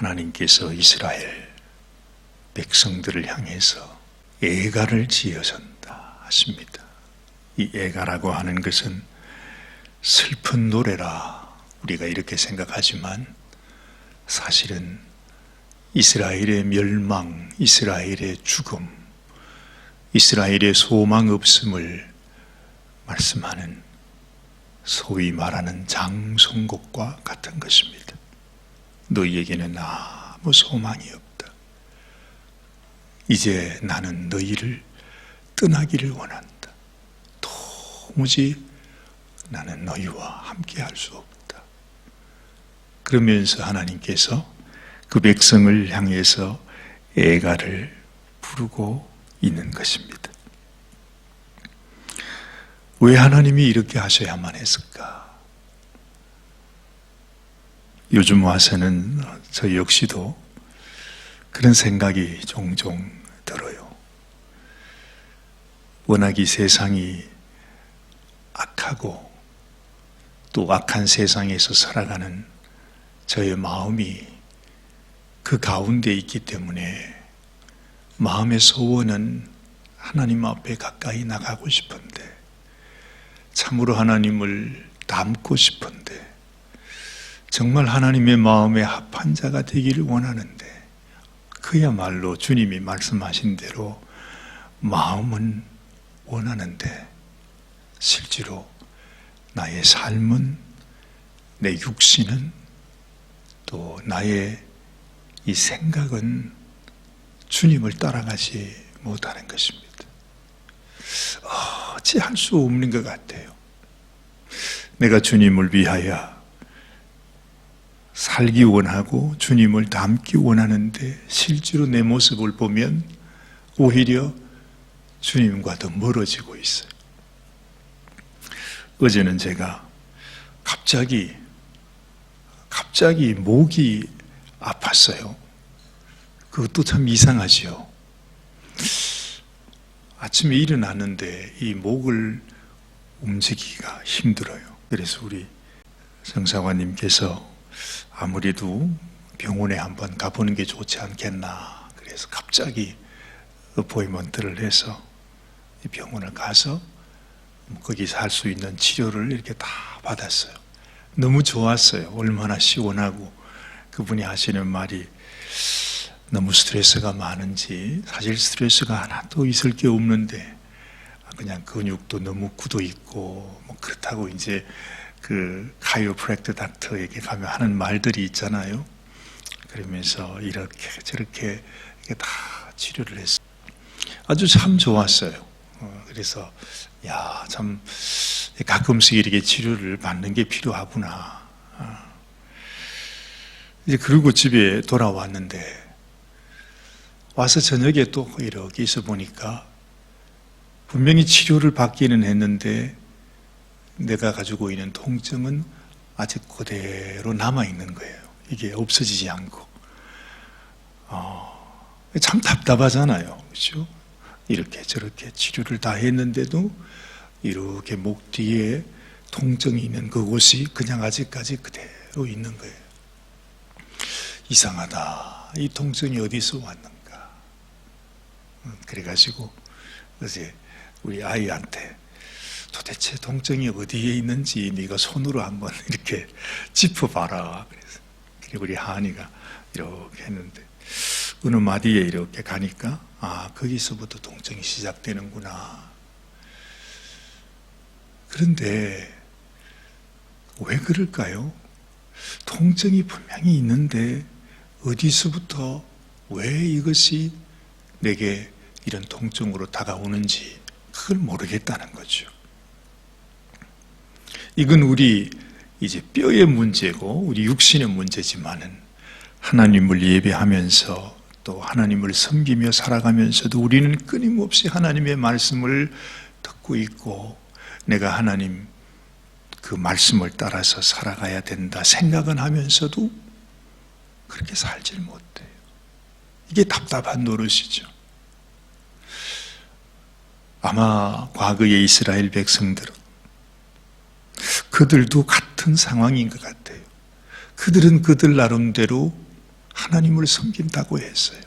하나님께서 이스라엘 백성들을 향해서 애가를 지으신다 하십니다. 이 애가라고 하는 것은 슬픈 노래라 우리가 이렇게 생각하지만 사실은 이스라엘의 멸망, 이스라엘의 죽음, 이스라엘의 소망 없음을 말씀하는 소위 말하는 장송곡과 같은 것입니다. 너희에게는 아무 소망이 없다. 이제 나는 너희를 떠나기를 원한다. 도무지 나는 너희와 함께 할 수 없다. 그러면서 하나님께서 그 백성을 향해서 애가를 부르고 있는 것입니다. 왜 하나님이 이렇게 하셔야만 했을까? 요즘 와서는 저 역시도 그런 생각이 종종 들어요. 워낙 이 세상이 악하고 또 악한 세상에서 살아가는 저의 마음이 그 가운데 있기 때문에 마음의 소원은 하나님 앞에 가까이 나가고 싶은데 참으로 하나님을 닮고 싶은데 정말 하나님의 마음에 합한 자가 되기를 원하는데 그야말로 주님이 말씀하신 대로 마음은 원하는데 실제로 나의 삶은 내 육신은 또 나의 이 생각은 주님을 따라가지 못하는 것입니다. 어찌할 수 없는 것 같아요. 내가 주님을 위하여 살기 원하고 주님을 닮기 원하는데 실제로 내 모습을 보면 오히려 주님과 더 멀어지고 있어요. 어제는 제가 갑자기 목이 아팠어요. 그것도 참 이상하지요. 아침에 일어났는데 이 목을 움직이기가 힘들어요. 그래서 우리 정사관님께서 아무래도 병원에 한번 가보는 게 좋지 않겠나. 그래서 갑자기 어포인먼트를 해서 병원을 가서 거기서 할 수 있는 치료를 이렇게 다 받았어요. 너무 좋았어요. 얼마나 시원하고 그분이 하시는 말이 너무 스트레스가 많은지 사실 스트레스가 하나도 있을 게 없는데 그냥 근육도 너무 굳어 있고 뭐 그렇다고 이제 그 카이로프랙터 닥터에게 가면 하는 말들이 있잖아요. 그러면서 이렇게 저렇게 다 치료를 했어요. 아주 참 좋았어요. 그래서 참 가끔씩 이렇게 치료를 받는 게 필요하구나. 이제 그리고 집에 돌아왔는데 와서 저녁에 또 이렇게 있어 보니까 분명히 치료를 받기는 했는데 내가 가지고 있는 통증은 아직 그대로 남아있는 거예요. 이게 없어지지 않고. 참 답답하잖아요. 그렇죠? 이렇게 저렇게 치료를 다 했는데도 이렇게 목 뒤에 통증이 있는 그곳이 그냥 아직까지 그대로 있는 거예요. 이상하다. 이 통증이 어디서 왔는가? 그래가지고 어제 우리 아이한테 도대체 통증이 어디에 있는지 네가 손으로 한번 이렇게 짚어봐라. 그래서 우리 하은이가 이렇게 했는데 어느 마디에 이렇게 가니까 거기서부터 통증이 시작되는구나. 그런데 왜 그럴까요? 통증이 분명히 있는데 어디서부터 왜 이것이 내게 이런 통증으로 다가오는지 그걸 모르겠다는 거죠. 이건 우리 이제 뼈의 문제고 우리 육신의 문제지만은 하나님을 예배하면서 또 하나님을 섬기며 살아가면서도 우리는 끊임없이 하나님의 말씀을 듣고 있고 내가 하나님 그 말씀을 따라서 살아가야 된다 생각은 하면서도 그렇게 살질 못해요. 이게 답답한 노릇이죠. 아마 과거의 이스라엘 백성들은 그들도 같은 상황인 것 같아요. 그들은 그들 나름대로 하나님을 섬긴다고 했어요.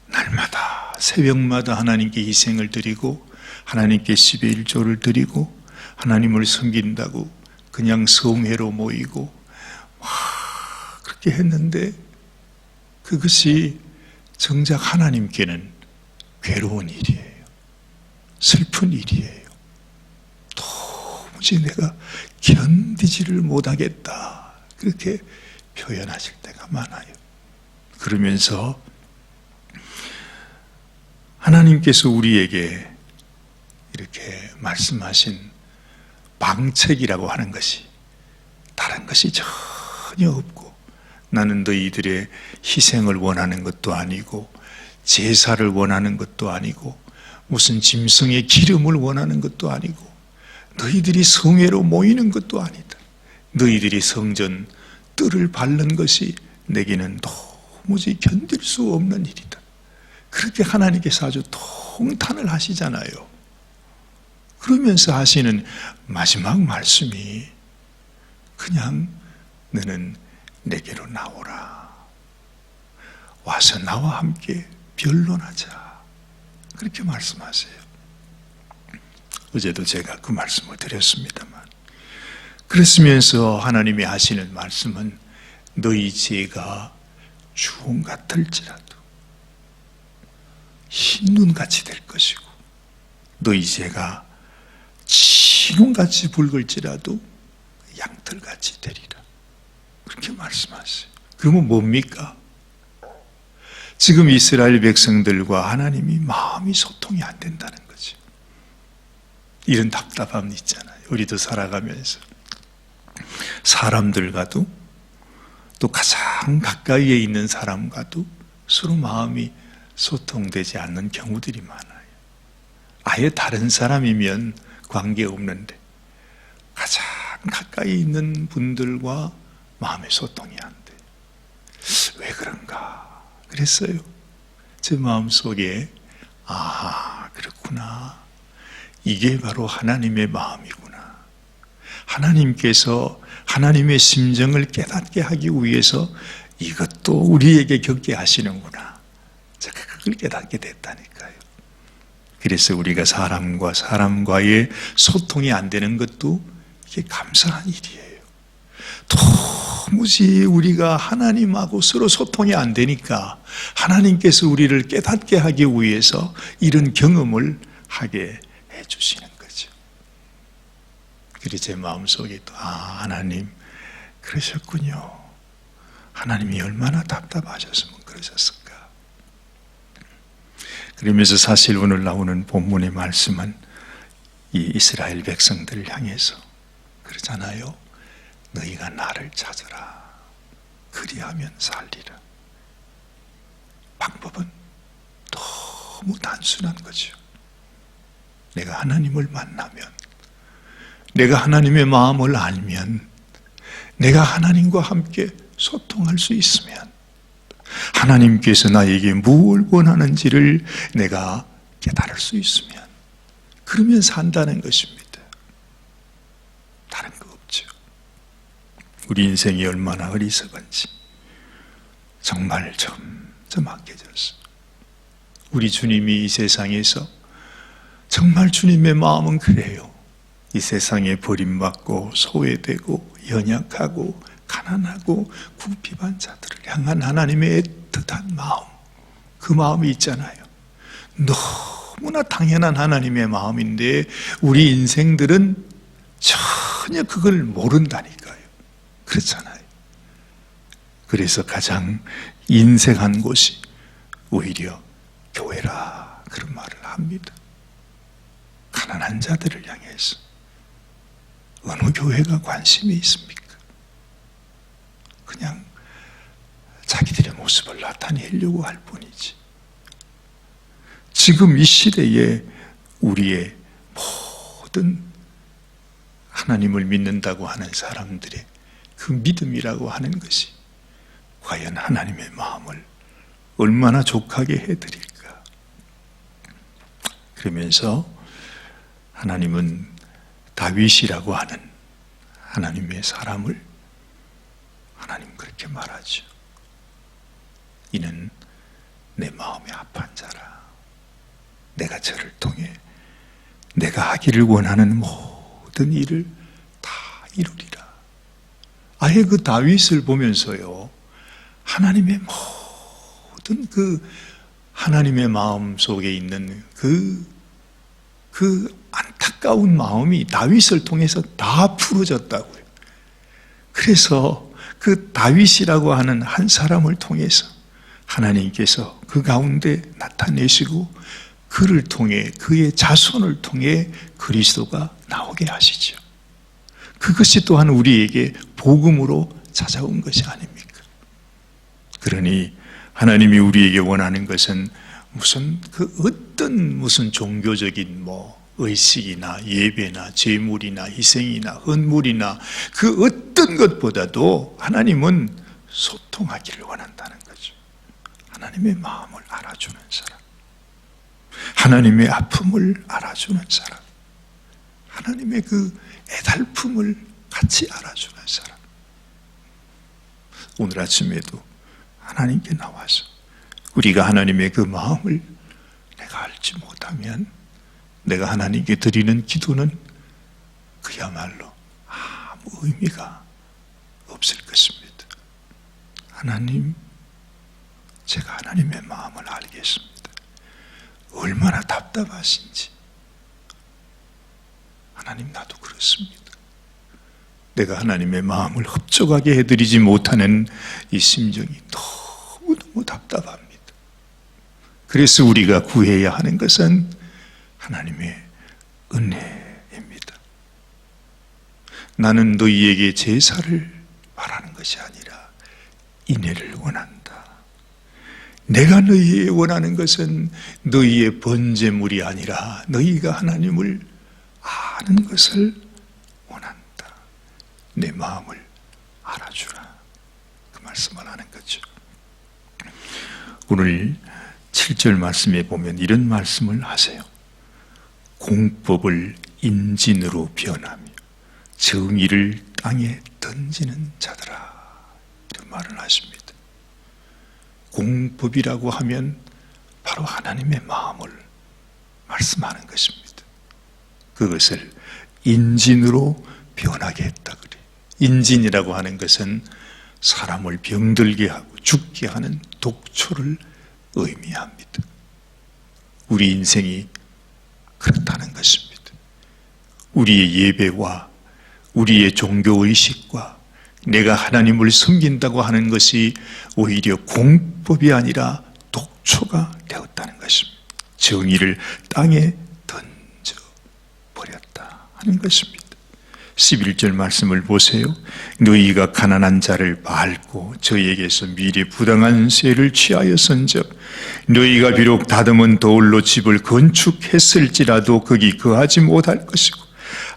날마다 새벽마다 하나님께 희생을 드리고 하나님께 10의 1조를 드리고 하나님을 섬긴다고 그냥 성회로 모이고 그렇게 했는데 그것이 정작 하나님께는 괴로운 일이에요. 슬픈 일이에요. 도무지 내가 견디지를 못하겠다. 그렇게 표현하실 때가 많아요. 그러면서 하나님께서 우리에게 이렇게 말씀하신 방책이라고 하는 것이 다른 것이 전혀 없고, 나는 너희들의 희생을 원하는 것도 아니고 제사를 원하는 것도 아니고 무슨 짐승의 기름을 원하는 것도 아니고 너희들이 성회로 모이는 것도 아니다. 너희들이 성전 뜰을 밟는 것이 내게는 도무지 견딜 수 없는 일이다. 그렇게 하나님께서 아주 통탄을 하시잖아요. 그러면서 하시는 마지막 말씀이 그냥 너는 내게로 나오라. 와서 나와 함께 변론하자. 그렇게 말씀하세요. 어제도 제가 그 말씀을 드렸습니다만, 그랬으면서 하나님이 하시는 말씀은 너희 죄가 주홍 같을지라도 흰눈같이 될 것이고 너희 죄가 진홍같이 붉을지라도 양털같이 되리라. 그렇게 말씀하세요. 그러면 뭡니까? 지금 이스라엘 백성들과 하나님이 마음이 소통이 안 된다는 거죠. 이런 답답함이 있잖아요. 우리도 살아가면서 사람들과도 또 가장 가까이에 있는 사람과도 서로 마음이 소통되지 않는 경우들이 많아요. 아예 다른 사람이면 관계없는데 가장 가까이 있는 분들과 마음의 소통이 안 돼. 왜 그런가? 그랬어요. 제 마음속에 그렇구나. 이게 바로 하나님의 마음이구나. 하나님께서 하나님의 심정을 깨닫게 하기 위해서 이것도 우리에게 겪게 하시는구나. 제가 그걸 깨닫게 됐다니까요. 그래서 우리가 사람과 사람과의 소통이 안 되는 것도 이게 감사한 일이에요. 도무지 우리가 하나님하고 서로 소통이 안 되니까 하나님께서 우리를 깨닫게 하기 위해서 이런 경험을 하게 해주시는 거죠. 그래서 제 마음속에 또 하나님 그러셨군요. 하나님이 얼마나 답답하셨으면 그러셨을까. 그러면서 사실 오늘 나오는 본문의 말씀은 이 이스라엘 백성들을 향해서 그러잖아요. 너희가 나를 찾아라. 그리하면 살리라. 방법은 너무 단순한 거죠. 내가 하나님을 만나면, 내가 하나님의 마음을 알면, 내가 하나님과 함께 소통할 수 있으면, 하나님께서 나에게 무엇을 원하는지를 내가 깨달을 수 있으면, 그러면 산다는 것입니다. 다른 거 없죠. 우리 인생이 얼마나 어리석은지 정말 점점 악해졌어. 우리 주님이 이 세상에서 정말 주님의 마음은 그래요. 이 세상에 버림받고 소외되고 연약하고 가난하고 궁핍한 자들을 향한 하나님의 애틋한 마음, 그 마음이 있잖아요. 너무나 당연한 하나님의 마음인데 우리 인생들은 전혀 그걸 모른다니까요. 그렇잖아요. 그래서 가장 인색한 곳이 오히려 교회라 그런 말을 합니다. 가난한 자들을 향해서 어느 교회가 관심이 있습니까? 그냥 자기들의 모습을 나타내려고 할 뿐이지. 지금 이 시대에 우리의 모든 하나님을 믿는다고 하는 사람들의 그 믿음이라고 하는 것이 과연 하나님의 마음을 얼마나 족하게 해드릴까. 그러면서 하나님은 다윗이라고 하는 하나님의 사람을 하나님 그렇게 말하죠. 이는 내 마음이 아픈 자라. 내가 저를 통해 내가 하기를 원하는 모든 일을 다 이루리라. 아예 그 다윗을 보면서요, 하나님의 모든 하나님의 마음 속에 있는 그 안타까운 마음이 다윗을 통해서 다 풀어졌다고요. 그래서 그 다윗이라고 하는 한 사람을 통해서 하나님께서 그 가운데 나타내시고 그를 통해, 그의 자손을 통해 그리스도가 나오게 하시죠. 그것이 또한 우리에게 복음으로 찾아온 것이 아닙니까? 그러니 하나님이 우리에게 원하는 것은 무슨 종교적인 의식이나 예배나 제물이나 희생이나 헌물이나 그 어떤 것보다도 하나님은 소통하기를 원한다는 거죠. 하나님의 마음을 알아주는 사람, 하나님의 아픔을 알아주는 사람, 하나님의 그 애달픔을 같이 알아주는 사람. 오늘 아침에도 하나님께 나와서 우리가 하나님의 그 마음을 내가 알지 못하면 내가 하나님께 드리는 기도는 그야말로 아무 의미가 없을 것입니다. 하나님, 제가 하나님의 마음을 알겠습니다. 얼마나 답답하신지. 하나님, 나도 그렇습니다. 내가 하나님의 마음을 흡족하게 해드리지 못하는 이 심정이 너무너무 답답합니다. 그래서 우리가 구해야 하는 것은 하나님의 은혜입니다. 나는 너희에게 제사를 바라는 것이 아니라 인애를 원한다. 내가 너희에게 원하는 것은 너희의 번제물이 아니라 너희가 하나님을 아는 것을 원한다. 내 마음을 알아주라. 그 말씀을 하는 거죠. 오늘 7절 말씀에 보면 이런 말씀을 하세요. 공법을 인진으로 변하며 정의를 땅에 던지는 자들아. 이런 말을 하십니다. 공법이라고 하면 바로 하나님의 마음을 말씀하는 것입니다. 그것을 인진으로 변하게 했다 그래요. 인진이라고 하는 것은 사람을 병들게 하고 죽게 하는 독초를 의미합니다. 우리 인생이 그렇다는 것입니다. 우리의 예배와 우리의 종교의식과 내가 하나님을 섬긴다고 하는 것이 오히려 공법이 아니라 독초가 되었다는 것입니다. 정의를 땅에 던져버렸다 하는 것입니다. 11절 말씀을 보세요. 너희가 가난한 자를 밟고 저에게서 미리 부당한 세를 취하였은즉 너희가 비록 다듬은 돌로 집을 건축했을지라도 거기 거하지 못할 것이고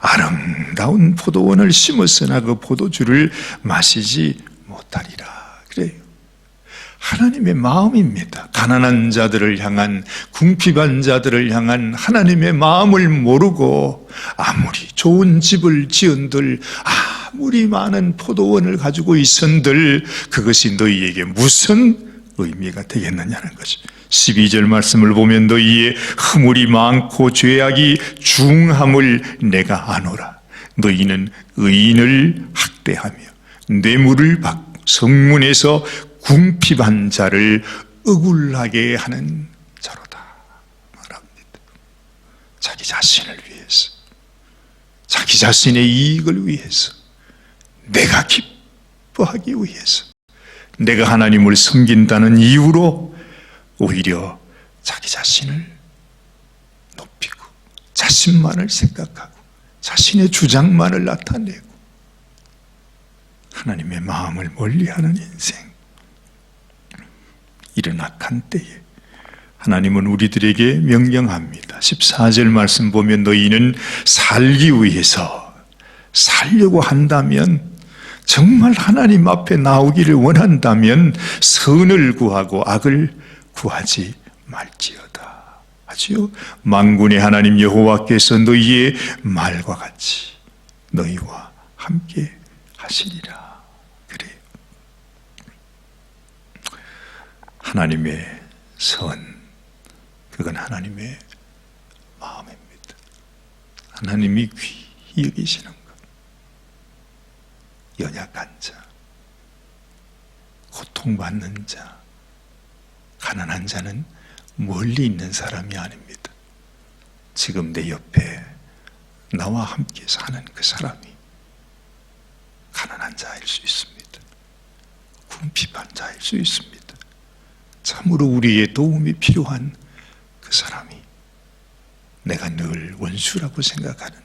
아름다운 포도원을 심었으나 그 포도주를 마시지 못하리라. 그래요. 하나님의 마음입니다. 가난한 자들을 향한, 궁핍한 자들을 향한 하나님의 마음을 모르고 아무리 좋은 집을 지은들, 아무리 많은 포도원을 가지고 있은들 그것이 너희에게 무슨 의미가 되겠느냐는 거죠. 12절 말씀을 보면 너희의 허물이 많고 죄악이 중함을 내가 아노라. 너희는 의인을 학대하며 뇌물을 받고 성문에서 궁핍한 자를 억울하게 하는 자로다 말합니다. 자기 자신을 위해서, 자기 자신의 이익을 위해서, 내가 기뻐하기 위해서, 내가 하나님을 섬긴다는 이유로 오히려 자기 자신을 높이고 자신만을 생각하고 자신의 주장만을 나타내고 하나님의 마음을 멀리하는 인생. 이런 악한 때에 하나님은 우리들에게 명령합니다. 14절 말씀 보면 너희는 살기 위해서 살려고 한다면, 정말 하나님 앞에 나오기를 원한다면 선을 구하고 악을 구하지 말지어다 하지요. 만군의 하나님 여호와께서 너희의 말과 같이 너희와 함께 하시리라. 하나님의 선, 그건 하나님의 마음입니다. 하나님이 귀히 여기시는 것. 연약한 자, 고통받는 자, 가난한 자는 멀리 있는 사람이 아닙니다. 지금 내 옆에 나와 함께 사는 그 사람이 가난한 자일 수 있습니다. 궁핍한 자일 수 있습니다. 참으로 우리의 도움이 필요한 그 사람이 내가 늘 원수라고 생각하는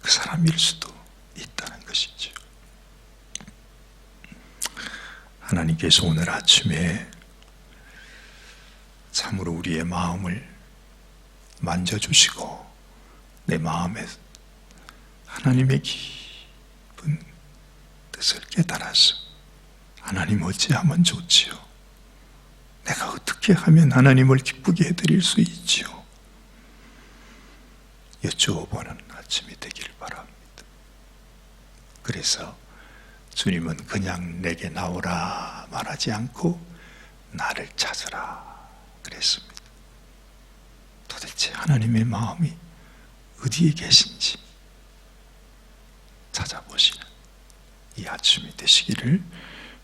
그 사람일 수도 있다는 것이죠. 하나님께서 오늘 아침에 참으로 우리의 마음을 만져주시고 내 마음에 하나님의 깊은 뜻을 깨달아서 하나님 어찌하면 좋지요? 내가 어떻게 하면 하나님을 기쁘게 해드릴 수 있지요? 여쭤보는 아침이 되기를 바랍니다. 그래서 주님은 그냥 내게 나오라 말하지 않고 나를 찾으라 그랬습니다. 도대체 하나님의 마음이 어디에 계신지 찾아보시는 이 아침이 되시기를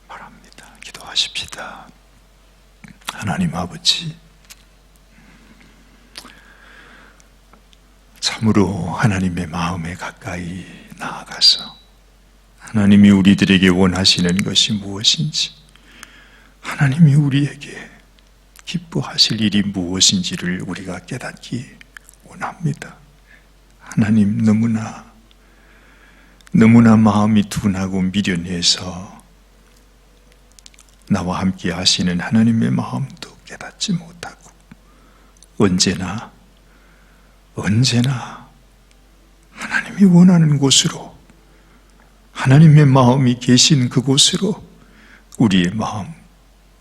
바랍니다. 기도하십시다. 하나님 아버지, 참으로 하나님의 마음에 가까이 나아가서 하나님이 우리들에게 원하시는 것이 무엇인지, 하나님이 우리에게 기뻐하실 일이 무엇인지를 우리가 깨닫기 원합니다. 하나님, 너무나 마음이 둔하고 미련해서 나와 함께 하시는 하나님의 마음도 깨닫지 못하고 언제나 하나님이 원하는 곳으로, 하나님의 마음이 계신 그곳으로 우리의 마음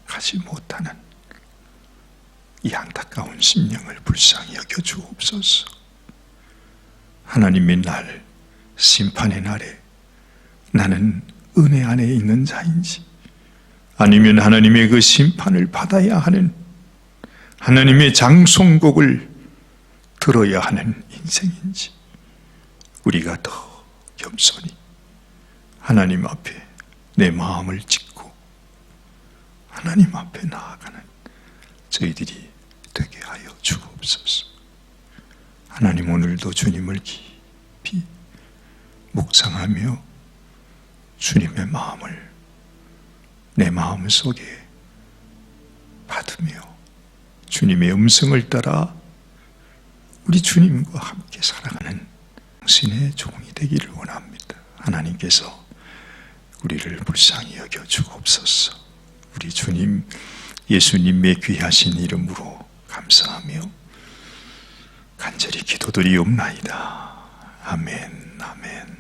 가지 못하는 이 안타까운 심령을 불쌍히 여겨주옵소서. 하나님의 날, 심판의 날에 나는 은혜 안에 있는 자인지, 아니면 하나님의 그 심판을 받아야 하는, 하나님의 장송곡을 들어야 하는 인생인지, 우리가 더 겸손히 하나님 앞에 내 마음을 찢고 하나님 앞에 나아가는 저희들이 되게 하여 주옵소서. 하나님, 오늘도 주님을 깊이 묵상하며 주님의 마음을 내 마음 속에 받으며 주님의 음성을 따라 우리 주님과 함께 살아가는 당신의 종이 되기를 원합니다. 하나님께서 우리를 불쌍히 여겨 주옵소서. 우리 주님 예수님의 귀하신 이름으로 감사하며 간절히 기도드리옵나이다. 아멘, 아멘.